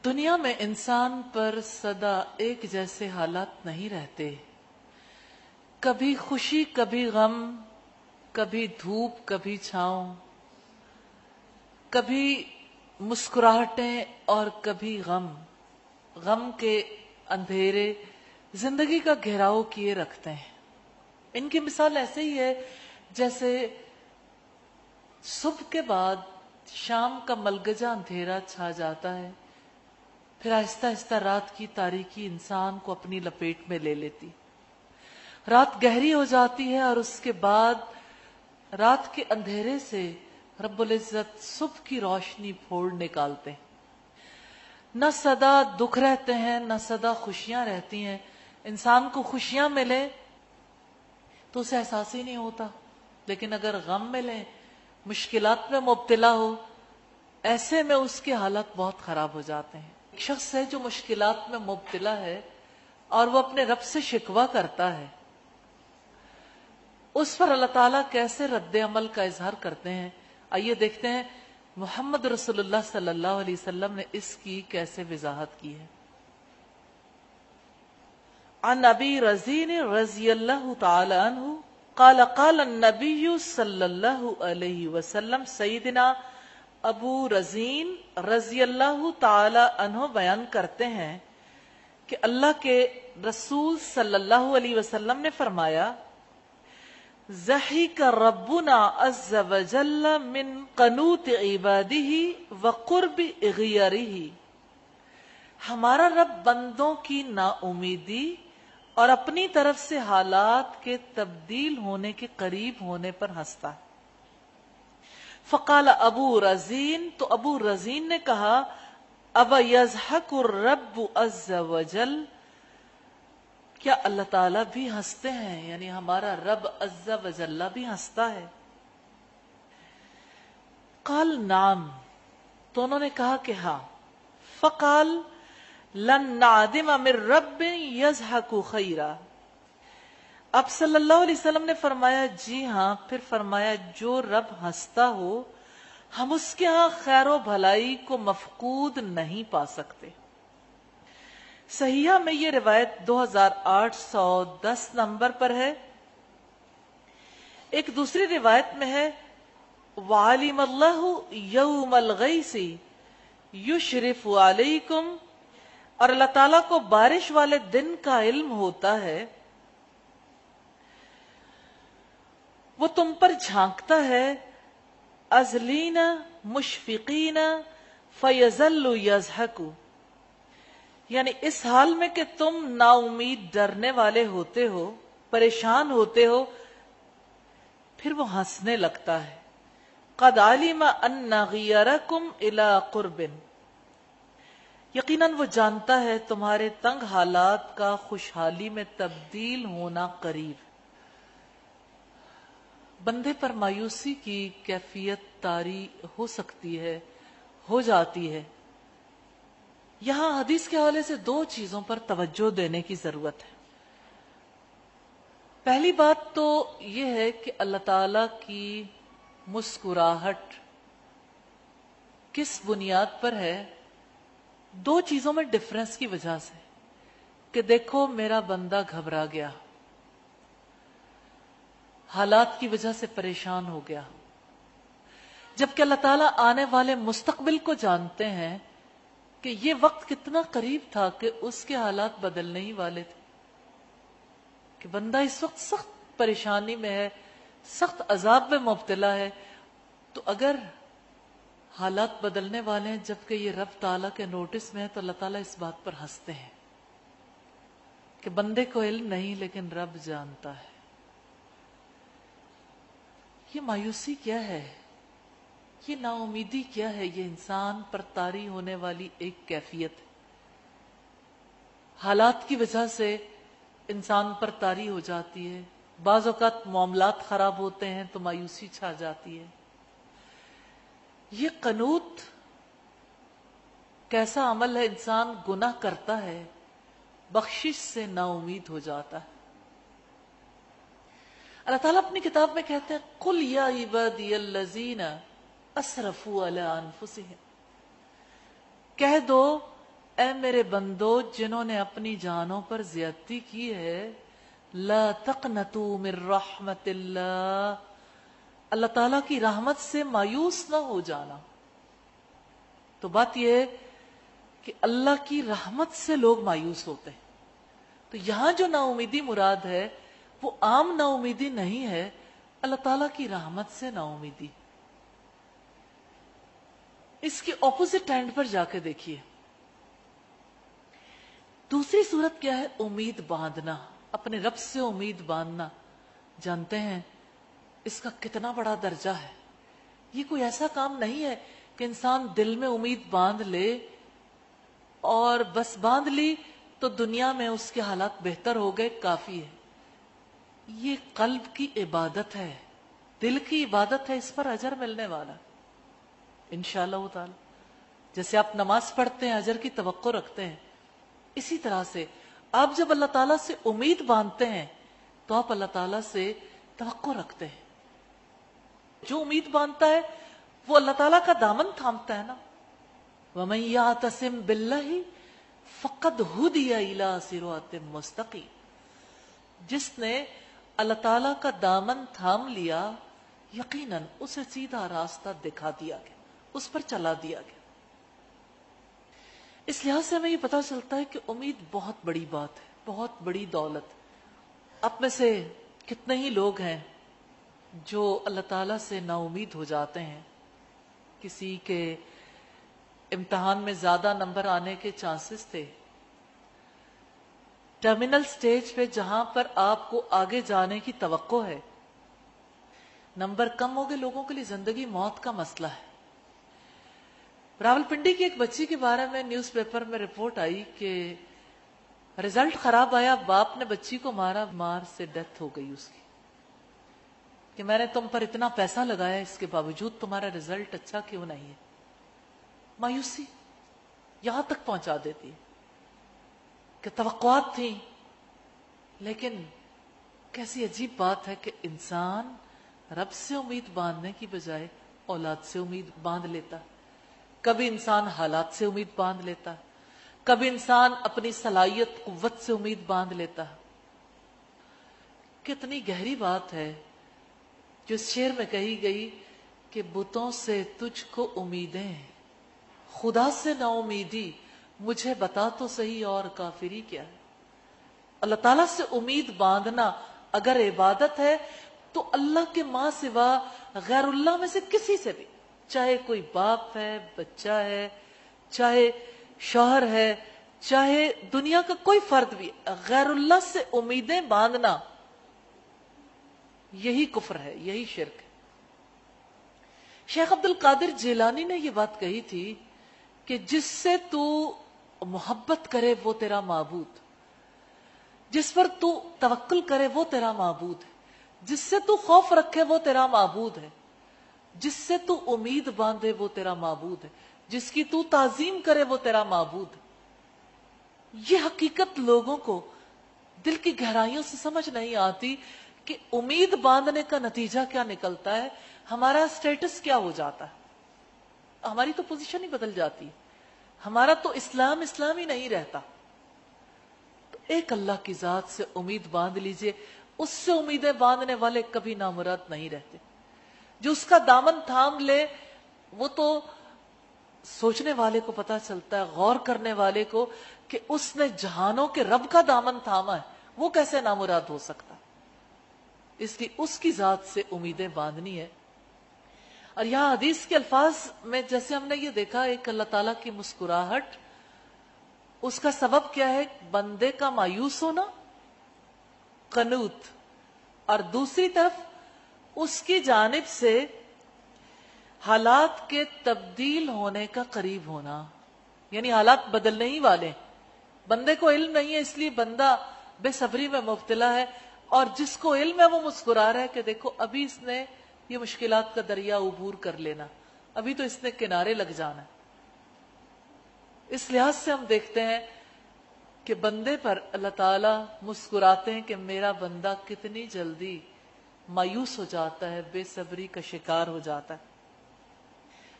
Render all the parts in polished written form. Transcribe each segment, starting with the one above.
دنیا میں انسان پر سدا ایک جیسے حالات نہیں رہتے. کبھی خوشی کبھی غم، کبھی دھوپ کبھی چھاؤں، کبھی مسکراہٹیں اور کبھی غم. غم کے اندھیرے زندگی کا گھیراؤ کیے رکھتے ہیں. ان کی مثال ایسے ہی ہے جیسے صبح کے بعد شام کا ملگجا اندھیرا چھا جاتا ہے، پھر آہستہ آہستہ رات کی تاریکی انسان کو اپنی لپیٹ میں لے لیتی. رات گہری ہو جاتی ہے اور اس کے بعد رات کے اندھیرے سے رب العزت صبح کی روشنی پھوڑ نکالتے ہیں. نہ سدا دکھ رہتے ہیں نہ سدا خوشیاں رہتی ہیں. انسان کو خوشیاں ملیں تو اسے احساس ہی نہیں ہوتا، لیکن اگر غم ملیں، مشکلات میں مبتلا ہو، ایسے میں اس کے حالات بہت خراب ہو جاتے ہیں. ایک شخص ہے جو مشکلات میں مبتلا ہے اور وہ اپنے رب سے شکوہ کرتا ہے، اس پر اللہ تعالیٰ کیسے رد عمل کا اظہار کرتے ہیں. آئیے دیکھتے ہیں محمد رسول اللہ صلی اللہ علیہ وسلم نے اس کی کیسے وضاحت کی ہے. عن ابی رزین رضی اللہ تعالی عنہ قال قال النبی صلی اللہ علیہ وسلم. سیدنا ابو رزین رضی اللہ تعالی عنہ بیان کرتے ہیں کہ اللہ کے رسول صلی اللہ علیہ وسلم نے فرمایا، ضحک ربنا عز وجل من قنوط عبادہ وقرب غیرہ. ہمارا رب بندوں کی نا امیدی اور اپنی طرف سے حالات کے تبدیل ہونے کے قریب ہونے پر ہنستا ہے. فقال ابو رزین، تو ابو رزین نے کہا، اب یضحک الرب عز وجل، کیا اللہ تعالیٰ بھی ہنستے ہیں؟ یعنی ہمارا رب عز وجل بھی ہنستا ہے. قال نعم، تو انہوں نے کہا کہ ہاں. فقال لن نعدم من رب یضحک خیرا. اب صلی اللہ علیہ وسلم نے فرمایا جی ہاں. پھر فرمایا جو رب ہنستا ہو ہم اس کے ہاں خیر و بھلائی کو مفقود نہیں پا سکتے. صحیحہ میں یہ روایت 2810 نمبر پر ہے. ایک دوسری روایت میں ہے، وَعَلِمَ اللَّهُ يَوْمَ الْغَيْثِ يُشْرِفُ عَلَيْكُمْ، اور اللہ تعالیٰ کو بارش والے دن کا علم ہوتا ہے، وہ تم پر جھانکتا ہے. ازلین مشفقین فیظل یضحک، یعنی اس حال میں کہ تم نا امید ڈرنے والے ہوتے ہو، پریشان ہوتے ہو، پھر وہ ہنسنے لگتا ہے. قد علم ان غیرکم الی قرب، یقیناً وہ جانتا ہے تمہارے تنگ حالات کا خوشحالی میں تبدیل ہونا قریب. بندے پر مایوسی کی کیفیت طاری ہو سکتی ہے، ہو جاتی ہے. یہاں حدیث کے حوالے سے دو چیزوں پر توجہ دینے کی ضرورت ہے. پہلی بات تو یہ ہے کہ اللہ تعالی کی مسکراہٹ کس بنیاد پر ہے؟ دو چیزوں میں ڈفرنس کی وجہ سے، کہ دیکھو میرا بندہ گھبرا گیا، حالات کی وجہ سے پریشان ہو گیا، جبکہ اللہ تعالیٰ آنے والے مستقبل کو جانتے ہیں کہ یہ وقت کتنا قریب تھا کہ اس کے حالات بدلنے ہی والے تھے، کہ بندہ اس وقت سخت پریشانی میں ہے، سخت عذاب میں مبتلا ہے. تو اگر حالات بدلنے والے ہیں جبکہ یہ رب تعالیٰ کے نوٹس میں ہے، تو اللہ تعالیٰ اس بات پر ہنستے ہیں کہ بندے کو علم نہیں لیکن رب جانتا ہے. یہ مایوسی کیا ہے؟ یہ نا امیدی کیا ہے؟ یہ انسان پر طاری ہونے والی ایک کیفیت ہے. حالات کی وجہ سے انسان پر طاری ہو جاتی ہے. بعض اوقات معاملات خراب ہوتے ہیں تو مایوسی چھا جاتی ہے. یہ قنوط کیسا عمل ہے؟ انسان گناہ کرتا ہے، بخشش سے نا امید ہو جاتا ہے. اللہ تعالیٰ اپنی کتاب میں کہتے ہیں، قُلْ يَا عِبَادِيَ الَّذِينَ أَسْرَفُوا عَلَىٰ أَنفُسِهِمْ، کہہ دو اے میرے بندو جنہوں نے اپنی جانوں پر زیادتی کی ہے، لا تقنطوا من رحمت اللہ، اللہ تعالیٰ کی رحمت سے مایوس نہ ہو جانا۔ تو بات یہ ہے کہ اللہ کی رحمت سے لوگ مایوس ہوتے ہیں۔ تو یہاں جو نا امیدی مراد ہے وہ عام نا امیدی نہیں ہے، اللہ تعالیٰ کی رحمت سے نا امیدی۔ اس کے اپوزٹ اینڈ پر جا کے دیکھیے، دوسری صورت کیا ہے؟ امید باندھنا، اپنے رب سے امید باندھنا۔ جانتے ہیں اس کا کتنا بڑا درجہ ہے۔ یہ کوئی ایسا کام نہیں ہے کہ انسان دل میں امید باندھ لے اور بس باندھ لی تو دنیا میں اس کے حالات بہتر ہو گئے، کافی ہے۔ یہ قلب کی عبادت ہے، دل کی عبادت ہے، اس پر اجر ملنے والا انشاءاللہ تعالی۔ جیسے آپ نماز پڑھتے ہیں، اجر کی توقع رکھتے ہیں، اسی طرح سے آپ جب اللہ تعالیٰ سے امید باندھتے ہیں تو آپ اللہ تعالیٰ سے توقع رکھتے ہیں۔ جو امید باندھتا ہے وہ اللہ تعالیٰ کا دامن تھامتا ہے نا۔ وَمَن يَعْتَصِم بِاللَّهِ فَقَدْ هُدِيَ إِلَىٰ صِرَاطٍ مُسْتَقِيمٍ، جس نے اللہ تعالیٰ کا دامن تھام لیا یقیناً اسے سیدھا راستہ دکھا دیا گیا، اس پر چلا دیا گیا۔ اس لحاظ سے ہمیں یہ پتا چلتا ہے کہ امید بہت بڑی بات ہے، بہت بڑی دولت۔ اب میں سے کتنے ہی لوگ ہیں جو اللہ تعالیٰ سے نا امید ہو جاتے ہیں۔ کسی کے امتحان میں زیادہ نمبر آنے کے چانسز تھے، ٹرمینل سٹیج پہ جہاں پر آپ کو آگے جانے کی توقع ہے، نمبر کم ہو گئے، لوگوں کے لیے زندگی موت کا مسئلہ ہے۔ راولپنڈی کی ایک بچی کے بارے میں نیوز پیپر میں رپورٹ آئی کہ رزلٹ خراب آیا، باپ نے بچی کو مارا، مار سے ڈیتھ ہو گئی اس کی، کہ میں نے تم پر اتنا پیسہ لگایا، اس کے باوجود تمہارا رزلٹ اچھا کیوں نہیں ہے۔ مایوسی یہاں تک پہنچا دیتی ہے کہ توقعات تھیں، لیکن کیسی عجیب بات ہے کہ انسان رب سے امید باندھنے کی بجائے اولاد سے امید باندھ لیتا۔ کبھی انسان حالات سے امید باندھ لیتا، کبھی انسان اپنی صلاحیت قوت سے امید باندھ لیتا۔ کتنی گہری بات ہے جو اس شعر میں کہی گئی کہ بتوں سے تجھ کو امیدیں، خدا سے نا امیدی، مجھے بتا تو صحیح اور کافری کیا ہے۔ اللہ تعالیٰ سے امید باندھنا اگر عبادت ہے تو اللہ کے ماں سوا غیر اللہ میں سے کسی سے بھی، چاہے کوئی باپ ہے، بچہ ہے، چاہے شوہر ہے، چاہے دنیا کا کوئی فرد بھی، غیر اللہ سے امیدیں باندھنا یہی کفر ہے، یہی شرک ہے۔ شیخ عبد القادر جیلانی نے یہ بات کہی تھی کہ جس سے تو محبت کرے وہ تیرا معبود، جس پر تو توکل کرے وہ تیرا معبود ہے، جس سے تو خوف رکھے وہ تیرا معبود ہے، جس سے تو امید باندھے وہ تیرا معبود ہے، جس کی تو تعظیم کرے وہ تیرا معبود ہے۔ یہ حقیقت لوگوں کو دل کی گہرائیوں سے سمجھ نہیں آتی کہ امید باندھنے کا نتیجہ کیا نکلتا ہے، ہمارا سٹیٹس کیا ہو جاتا ہے، ہماری تو پوزیشن ہی بدل جاتی، ہمارا تو اسلام ہی نہیں رہتا۔ تو ایک اللہ کی ذات سے امید باندھ لیجئے، اس سے امیدیں باندھنے والے کبھی نامراد نہیں رہتے۔ جو اس کا دامن تھام لے وہ تو سوچنے والے کو پتا چلتا ہے، غور کرنے والے کو، کہ اس نے جہانوں کے رب کا دامن تھاما ہے، وہ کیسے نامراد ہو سکتا۔ اس لیے اس کی ذات سے امیدیں باندھنی ہے۔ اور یہاں حدیث کے الفاظ میں جیسے ہم نے یہ دیکھا، ایک اللہ تعالیٰ کی مسکراہٹ، اس کا سبب کیا ہے؟ بندے کا مایوس ہونا، قنوط، اور دوسری طرف اس کی جانب سے حالات کے تبدیل ہونے کا قریب ہونا، یعنی حالات بدلنے ہی والے، بندے کو علم نہیں ہے، اس لیے بندہ بے صبری میں مبتلا ہے، اور جس کو علم ہے وہ مسکرا رہا ہے کہ دیکھو ابھی اس نے یہ مشکلات کا دریا عبور کر لینا، ابھی تو اس نے کنارے لگ جانا ہے۔ اس لحاظ سے ہم دیکھتے ہیں کہ بندے پر اللہ تعالیٰ مسکراتے ہیں کہ میرا بندہ کتنی جلدی مایوس ہو جاتا ہے، بے صبری کا شکار ہو جاتا ہے۔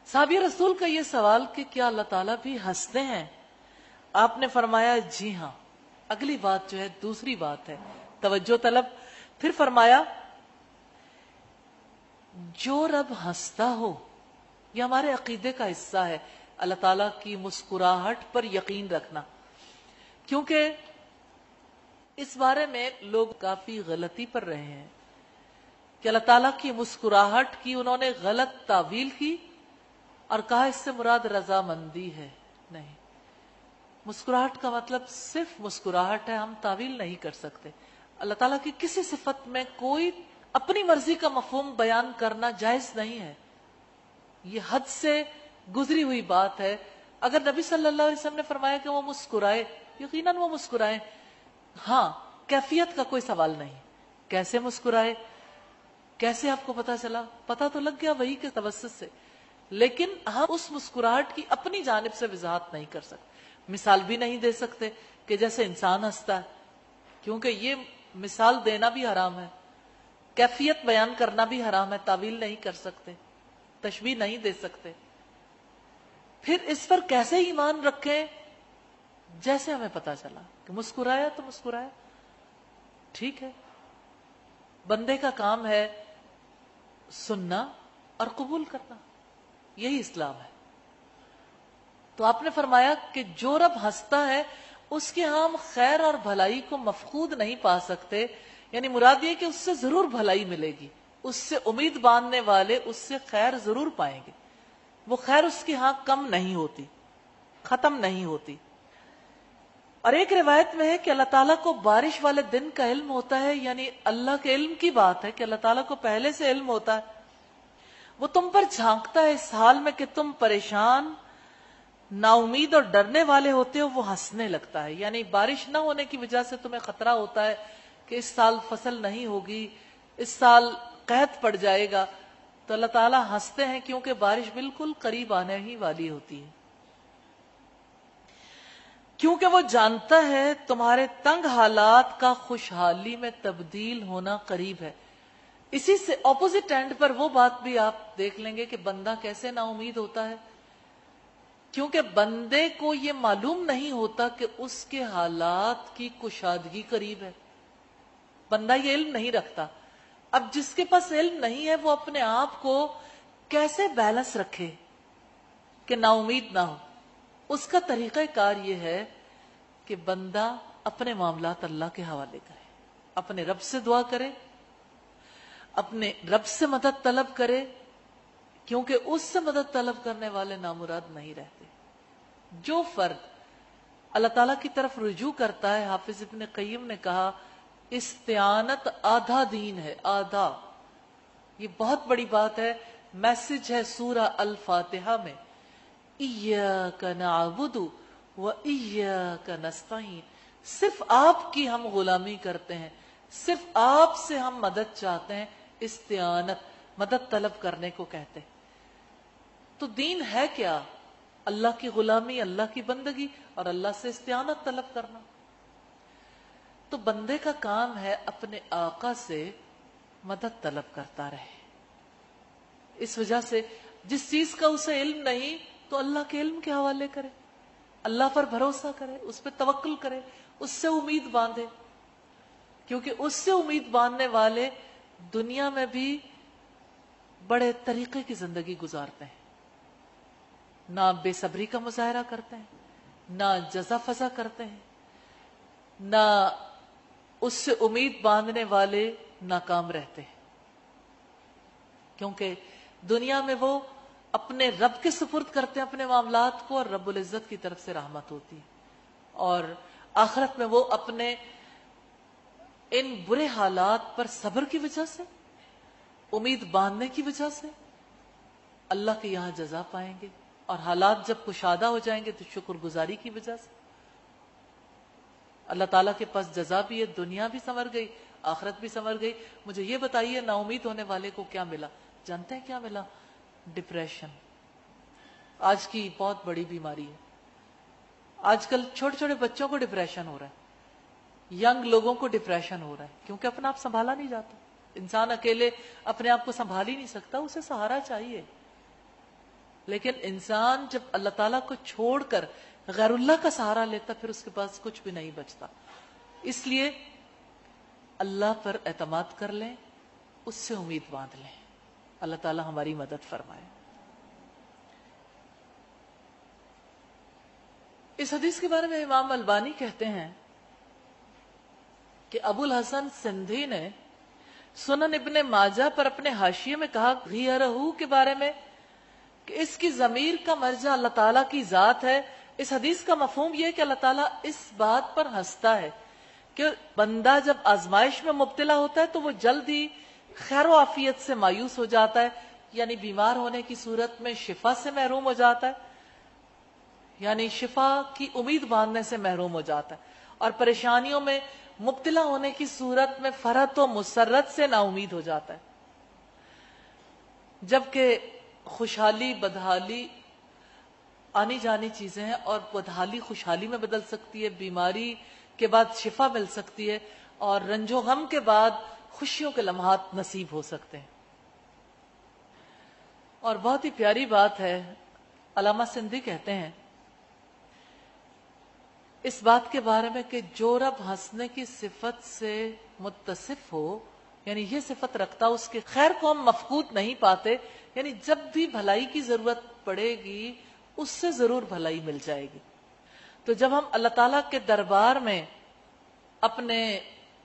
صحابی رسول کا یہ سوال کہ کیا اللہ تعالیٰ بھی ہنستے ہیں؟ آپ نے فرمایا جی ہاں. اگلی بات جو ہے دوسری بات ہے توجہ طلب. پھر فرمایا جو رب ہنستا ہو، یہ ہمارے عقیدے کا حصہ ہے، اللہ تعالیٰ کی مسکراہٹ پر یقین رکھنا. کیونکہ اس بارے میں لوگ کافی غلطی پر رہے ہیں کہ اللہ تعالیٰ کی مسکراہٹ کی انہوں نے غلط تعویل کی اور کہا اس سے مراد رضامندی ہے. نہیں، مسکراہٹ کا مطلب صرف مسکراہٹ ہے، ہم تعویل نہیں کر سکتے. اللہ تعالیٰ کی کسی صفت میں کوئی اپنی مرضی کا مفہوم بیان کرنا جائز نہیں ہے، یہ حد سے گزری ہوئی بات ہے. اگر نبی صلی اللہ علیہ وسلم نے فرمایا کہ وہ مسکرائے، یقیناً وہ مسکرائے. ہاں، کیفیت کا کوئی سوال نہیں. کیسے مسکرائے، کیسے آپ کو پتا چلا؟ پتا تو لگ گیا وہی کے توسط سے، لیکن ہم اس مسکراہٹ کی اپنی جانب سے وضاحت نہیں کر سکتے، مثال بھی نہیں دے سکتے کہ جیسے انسان ہنستا ہے، کیونکہ یہ مثال دینا بھی حرام ہے، کیفیت بیان کرنا بھی حرام ہے، تعویل نہیں کر سکتے، تشبیہ نہیں دے سکتے. پھر اس پر کیسے ایمان رکھیں؟ جیسے ہمیں پتا چلا کہ مسکرایا تو مسکرایا، ٹھیک ہے. بندے کا کام ہے سننا اور قبول کرنا، یہی اسلام ہے. تو آپ نے فرمایا کہ جو رب ہنستا ہے اس کے ہم خیر اور بھلائی کو مفقود نہیں پا سکتے، یعنی مراد یہ کہ اس سے ضرور بھلائی ملے گی، اس سے امید باندھنے والے اس سے خیر ضرور پائیں گے. وہ خیر اس کے ہاں کم نہیں ہوتی، ختم نہیں ہوتی. اور ایک روایت میں ہے کہ اللہ تعالیٰ کو بارش والے دن کا علم ہوتا ہے، یعنی اللہ کے علم کی بات ہے کہ اللہ تعالیٰ کو پہلے سے علم ہوتا ہے. وہ تم پر جھانکتا ہے اس حال میں کہ تم پریشان، نا امید اور ڈرنے والے ہوتے ہو، وہ ہنسنے لگتا ہے. یعنی بارش نہ ہونے کی وجہ سے تمہیں خطرہ ہوتا ہے کہ اس سال فصل نہیں ہوگی، اس سال قحط پڑ جائے گا، تو اللہ تعالیٰ ہنستے ہیں کیونکہ بارش بالکل قریب آنے ہی والی ہوتی ہے. کیونکہ وہ جانتا ہے تمہارے تنگ حالات کا خوشحالی میں تبدیل ہونا قریب ہے. اسی سے اپوزٹ اینڈ پر وہ بات بھی آپ دیکھ لیں گے کہ بندہ کیسے نا امید ہوتا ہے، کیونکہ بندے کو یہ معلوم نہیں ہوتا کہ اس کے حالات کی کشادگی قریب ہے. بندہ یہ علم نہیں رکھتا. اب جس کے پاس علم نہیں ہے وہ اپنے آپ کو کیسے بیلنس رکھے کہ نا امید نہ ہو؟ اس کا طریقہ کار یہ ہے کہ بندہ اپنے معاملات اللہ کے حوالے کرے، اپنے رب سے دعا کرے، اپنے رب سے مدد طلب کرے، کیونکہ اس سے مدد طلب کرنے والے نامراد نہیں رہتے. جو فرد اللہ تعالیٰ کی طرف رجوع کرتا ہے، حافظ ابن قیم نے کہا استعانت آدھا دین ہے، آدھا. یہ بہت بڑی بات ہے، میسج ہے سورہ الفاتحہ میں، ایاک نعبد و ایاک نستعین. صرف آپ کی ہم غلامی کرتے ہیں، صرف آپ سے ہم مدد چاہتے ہیں. استعانت مدد طلب کرنے کو کہتے. تو دین ہے کیا؟ اللہ کی غلامی، اللہ کی بندگی اور اللہ سے استعانت طلب کرنا. تو بندے کا کام ہے اپنے آقا سے مدد طلب کرتا رہے. اس وجہ سے جس چیز کا اسے علم نہیں تو اللہ کے علم کے حوالے کرے، اللہ پر بھروسہ کرے، اس پہ توکل کرے، اس سے امید باندھے. کیونکہ اس سے امید باندھنے والے دنیا میں بھی بڑے طریقے کی زندگی گزارتے ہیں، نہ بے صبری کا مظاہرہ کرتے ہیں، نہ جزا فضا کرتے ہیں، نہ اس سے امید باندھنے والے ناکام رہتے ہیں. کیونکہ دنیا میں وہ اپنے رب کے سپرد کرتے ہیں اپنے معاملات کو، اور رب العزت کی طرف سے رحمت ہوتی ہے. اور آخرت میں وہ اپنے ان برے حالات پر صبر کی وجہ سے، امید باندھنے کی وجہ سے اللہ کے یہاں جزا پائیں گے. اور حالات جب کشادہ ہو جائیں گے تو شکر گزاری کی وجہ سے. اللہ تعالیٰ کے پاس جزا بھی ہے، دنیا بھی سنور گئی، آخرت بھی سنور گئی. مجھے یہ بتائیے نا امید ہونے والے کو کیا ملا؟ جانتے ہیں کیا ملا؟ ڈپریشن. آج کی بہت بڑی بیماری ہے. آج کل چھوٹے چھوٹے بچوں کو ڈپریشن ہو رہا ہے، ینگ لوگوں کو ڈپریشن ہو رہا ہے، کیونکہ اپنا آپ سنبھالا نہیں جاتا. انسان اکیلے اپنے آپ کو سنبھال ہی نہیں سکتا، اسے سہارا چاہیے. لیکن انسان جب اللہ تعالیٰ کو چھوڑ کر غیر اللہ کا سہارا لیتا پھر اس کے پاس کچھ بھی نہیں بچتا. اس لیے اللہ پر اعتماد کر لیں, اس سے امید باندھ لیں. اللہ تعالیٰ ہماری مدد فرمائے. اس حدیث کے بارے میں امام البانی کہتے ہیں کہ ابو الحسن سندھی نے سنن ابن ماجہ پر اپنے حاشیے میں کہا غیرہ کے بارے میں کہ اس کی ضمیر کا مرجع اللہ تعالیٰ کی ذات ہے. اس حدیث کا مفہوم یہ ہے کہ اللہ تعالیٰ اس بات پر ہنستا ہے کہ بندہ جب آزمائش میں مبتلا ہوتا ہے تو وہ جلد ہی خیر و عافیت سے مایوس ہو جاتا ہے, یعنی بیمار ہونے کی صورت میں شفا سے محروم ہو جاتا ہے, یعنی شفا کی امید باندھنے سے محروم ہو جاتا ہے, اور پریشانیوں میں مبتلا ہونے کی صورت میں فرحت و مسرت سے نا امید ہو جاتا ہے. جبکہ خوشحالی بدحالی آنی جانی چیزیں ہیں, اور بدحالی خوشحالی میں بدل سکتی ہے, بیماری کے بعد شفا مل سکتی ہے, اور رنج و غم کے بعد خوشیوں کے لمحات نصیب ہو سکتے ہیں. اور بہت ہی پیاری بات ہے, علامہ سندھی کہتے ہیں اس بات کے بارے میں کہ جو رب ہنسنے کی صفت سے متصف ہو, یعنی یہ صفت رکھتا, اس کے خیر کو ہم مفقود نہیں پاتے, یعنی جب بھی بھلائی کی ضرورت پڑے گی اس سے ضرور بھلائی مل جائے گی. تو جب ہم اللہ تعالیٰ کے دربار میں اپنے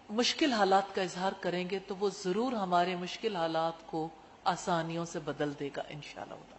مشکل حالات کا اظہار کریں گے تو وہ ضرور ہمارے مشکل حالات کو آسانیوں سے بدل دے گا انشاءاللہ.